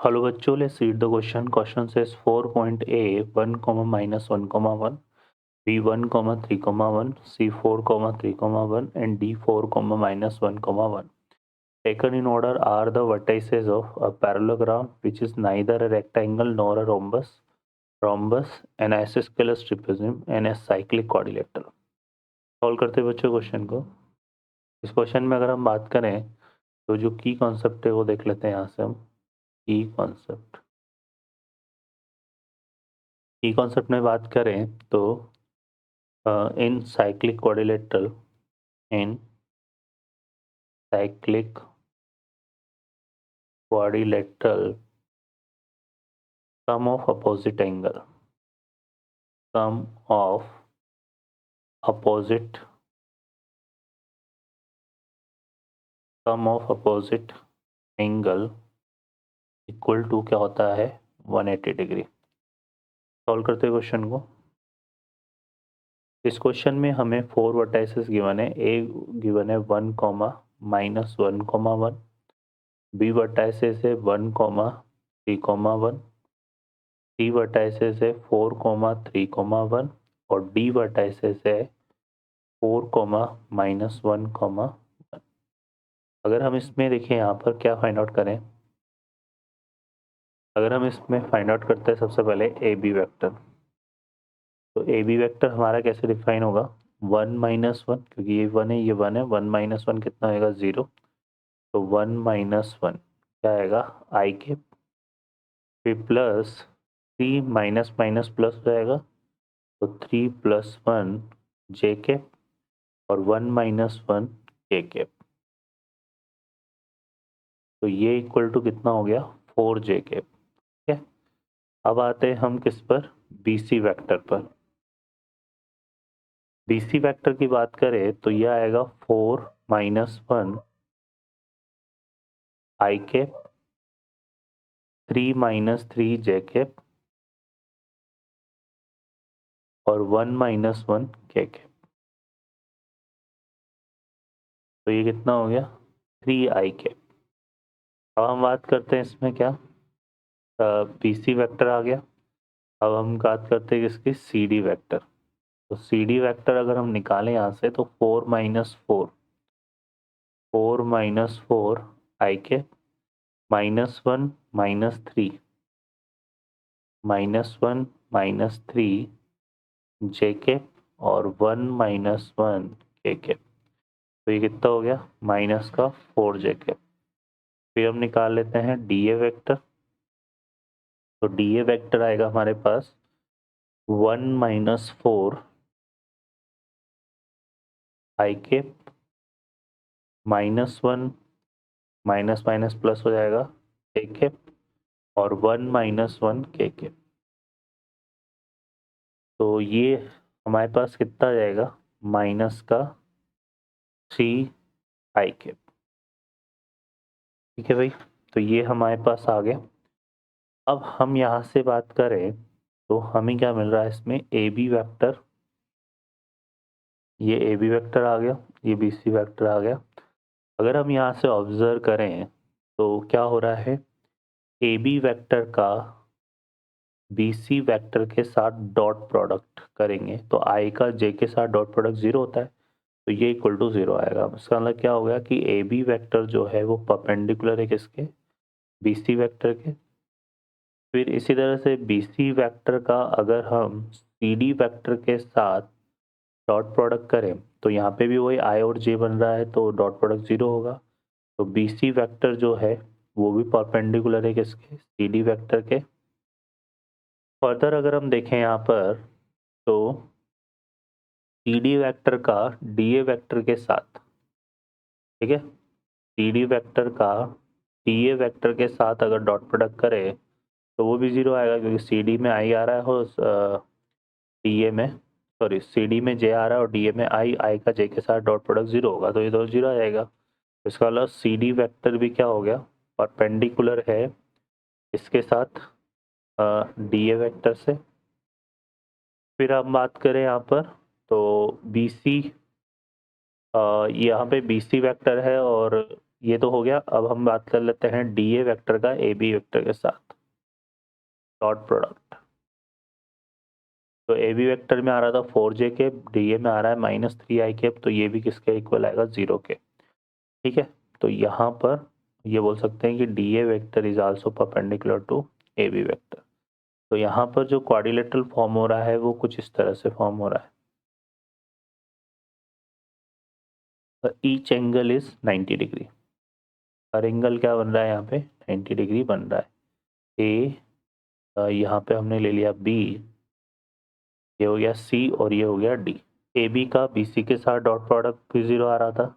Hello बच्चों, let's read the question. Question says 4 point A 1 comma minus 1 comma 1, B 1 comma 3 comma 1, C 4 comma 3 comma 1 and D 4 comma minus 1 comma 1. Taken in order are the vertices of a parallelogram which is neither a rectangle nor a rhombus, an isosceles trapezium and a cyclic quadrilateral. Solve करते हैं बच्चों question को. इस question में अगर हम बात करें तो जो की कॉन्सेप्ट है वो देख लेते हैं. यहाँ से हम की कॉन्सेप्ट में बात करें तो in cyclic quadrilateral sum of opposite angle equal to क्या होता है 180 डिग्री. सॉल्व करते हैं क्वेश्चन को. इस क्वेश्चन में हमें 4 वर्टाइसेस गिवन है. ए गिवन है 1 comma minus 1 comma 1, B vertices है 1 कॉमा 3 कॉमा 1, सी वर्टाइसेस है 4 कॉमा 3 कॉमा 1 और डी वर्टाइसेस है 4 कॉमा माइनस 1 कॉमा 1. अगर हम इसमें देखें यहाँ पर क्या फाइंड आउट करें. अगर हम इसमें फाइंड आउट करते हैं सबसे पहले ए बी वेक्टर. तो ए बी वेक्टर हमारा कैसे डिफाइन होगा 1 माइनस 1, क्योंकि ये 1 है ये 1 है. 1 माइनस 1 कितना आएगा 0. तो 1 माइनस 1 क्या आएगा आई के. फिर प्लस 3 माइनस माइनस प्लस हो जाएगा तो 3 प्लस 1 जे के और 1 माइनस 1 के के. तो ये इक्वल टू कितना हो गया 4 जे के. ठीक है. अब आते हैं हम किस पर बी सी वैक्टर पर. बी सी वैक्टर की बात करें तो यह आएगा 4 माइनस 1 आई कैप, 3 माइनस 3 जे कैप और 1 माइनस 1 के कैप. तो ये कितना हो गया 3 आई कैप. अब हम बात करते हैं इसमें क्या बी सी वैक्टर आ गया. अब हम बात करते हैं किसकी सी डी वैक्टर. तो सी डी वैक्टर अगर हम निकालें यहाँ से तो 4 minus 4 i cap minus 1 minus 3 J cap और 1 माइनस 1 के कैप. तो ये कितना हो गया माइनस का 4 जे कैप. फिर हम निकाल लेते हैं डी ए वैक्टर. तो डी ए वैक्टर आएगा हमारे पास 1 minus 4 i cap minus 1 minus minus plus हो जाएगा के कैप और 1 माइनस 1 के कैप. तो ये हमारे पास कितना आ जाएगा माइनस का 3 आई कैप. ठीक है भाई. तो ये हमारे पास आ गया. अब हम यहाँ से बात करें तो हमें क्या मिल रहा है इसमें ए बी वैक्टर. ये ए बी वैक्टर आ गया, ये बी सी वैक्टर आ गया. अगर हम यहाँ से ऑब्जर्व करें तो क्या हो रहा है ए बी वैक्टर का बी सी वैक्टर के साथ डॉट प्रोडक्ट करेंगे तो आई का जे के साथ डॉट प्रोडक्ट 0 होता है. तो ये इक्वल टू 0 आएगा. इसका मतलब क्या हो गया कि ए बी वैक्टर जो है वो परपेंडिकुलर है किसके बी सी वैक्टर के. फिर इसी तरह से बी सी वैक्टर का अगर हम सी डी वैक्टर के साथ डॉट प्रोडक्ट करें तो यहाँ पे भी वही आई और जे बन रहा है तो डॉट प्रोडक्ट 0 होगा. तो बी सी वैक्टर जो है वो भी परपेंडिकुलर है किसके सी डी वैक्टर के. फर्दर अगर हम देखें यहाँ पर तो सी डी वैक्टर का डी ए वैक्टर के साथ, ठीक है, सी डी वैक्टर का डी ए वैक्टर के साथ अगर डॉट प्रोडक्ट करें तो वो भी 0 आएगा क्योंकि सी डी में आई आ रहा है और डी ए में सॉरी सी डी में जे आ रहा है और डी ए में आई का जे के साथ डॉट प्रोडक्ट 0 होगा तो ये तो 0 आ जाएगा. इसका मतलब सी डी वैक्टर भी क्या हो गया परपेंडिकुलर है इसके साथ डी ए वैक्टर से. फिर हम बात करें यहाँ पर तो बी सी यहाँ पे बी सी वैक्टर है और ये तो हो गया। अब हम बात कर लेते हैं DA वेक्टर का AB वेक्टर के साथ डॉट प्रोडक्ट। तो AB वेक्टर में आ रहा था 4j कैप, DA में आ रहा है -3i कैप, तो ये भी किसके इक्वल आएगा 0 के। ठीक है, तो यहाँ पर ये बोल सकते हैं कि DA vector is also perpendicular to AB vector. तो यहाँ पर जो क्वाड्रिलेटरल फॉर्म हो रहा है वो कुछ इस तरह से फॉर्म हो रहा है। Each angle is 90 degree. Her angle क्या बन रहा है यहाँ पे 90 डिग्री बन रहा है। यहाँ पे हमने ले लिया B, ये हो गया C और ये हो गया D। AB का BC के साथ डॉट प्रोडक्ट भी 0 आ रहा था,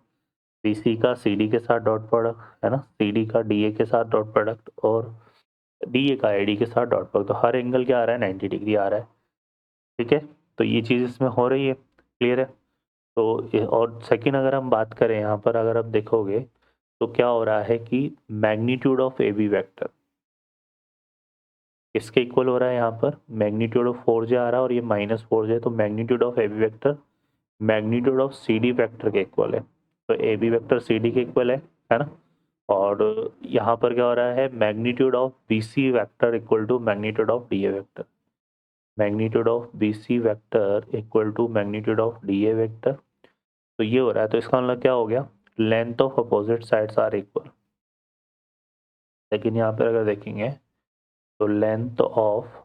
BC का CD के साथ डॉट प्रोडक्ट है ना, CD का DA के साथ डॉट प्रोडक्ट और DA का AD के साथ डॉट प्रोडक्ट। तो हर एंगल क्या आ रहा है 90 डिग्री आ रहा है। ठीक है, तो ये चीज़ इसमें हो रही है, क्लियर है। तो और सेकंड अगर हम बात करें यहाँ पर, अगर आप देखोगे तो क्या हो रहा है कि मैग्नीट्यूड ऑफ AB वेक्टर किसके इक्वल हो रहा है, यहाँ पर मैग्नीट्यूड ऑफ 4j आ रहा है और ये -4j, तो magnitude of AB vector magnitude of CD vector के इक्वल है। तो AB वेक्टर CD के इक्वल है ना। और यहाँ पर क्या हो रहा है, magnitude of BC vector equal to magnitude of DA vector, magnitude of BC vector equal to magnitude of DA vector. तो ये हो रहा है, तो इसका मतलब क्या हो गया, length of opposite sides are equal. लेकिन यहाँ पर अगर देखेंगे तो length of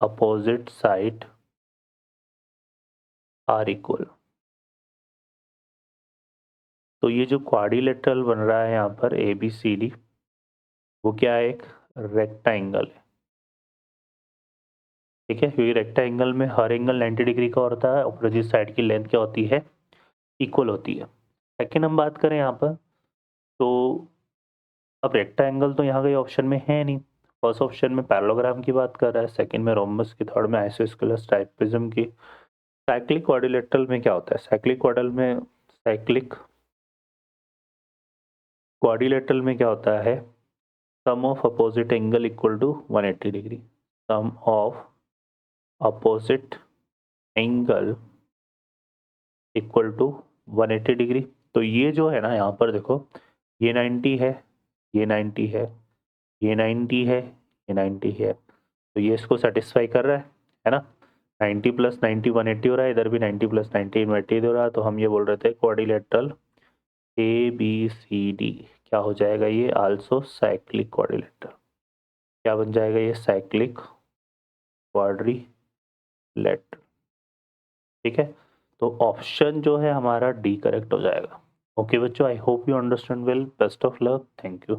opposite side are equal. तो ये जो क्वाड्रिलेटरल बन रहा है यहाँ पर ABCD, वो क्या है, एक रेक्टेंगल है। ठीक है, क्योंकि रेक्टेंगल में हर एंगल 90 डिग्री का होता है, अपोजिट साइड की लेंथ क्या होती है, इक्वल होती है। सेकेंड हम बात करें यहाँ पर, तो अब रेक्टेंगल तो यहाँ के ऑप्शन में है नहीं। फर्स्ट ऑप्शन में पैरेललोग्राम की बात कर रहा है, सेकंड में रोम्बस की, थर्ड में आइसोस्केलस ट्राइप्रिज्म की। साइक्लिक क्वाड्रिलेटरल में क्या होता है, साइक्लिक क्वाड्रिलेटरल में क्या होता है, sum of opposite angle equal to 180 degree, sum of opposite angle equal to 180 degree. तो ये जो है ना, यहाँ पर देखो ये 90 है, ये 90 है, ये 90 है, ये 90 है, तो ये इसको सेटिस्फाई कर रहा है ना। 90 + 90 180 हो रहा है, इधर भी 90 + 90 180 हो रहा है। तो हम ये बोल रहे थे क्वाड्रिलेटरल ABCD क्या हो जाएगा, ये आल्सो साइक्लिक क्वाड्रिलेटरल। क्या बन जाएगा, ये साइक्लिक क्वाड्रिलेटरल। ठीक है, तो ऑप्शन जो है हमारा D करेक्ट हो जाएगा। ओके बच्चों, I hope you understand well, best of luck, thank you.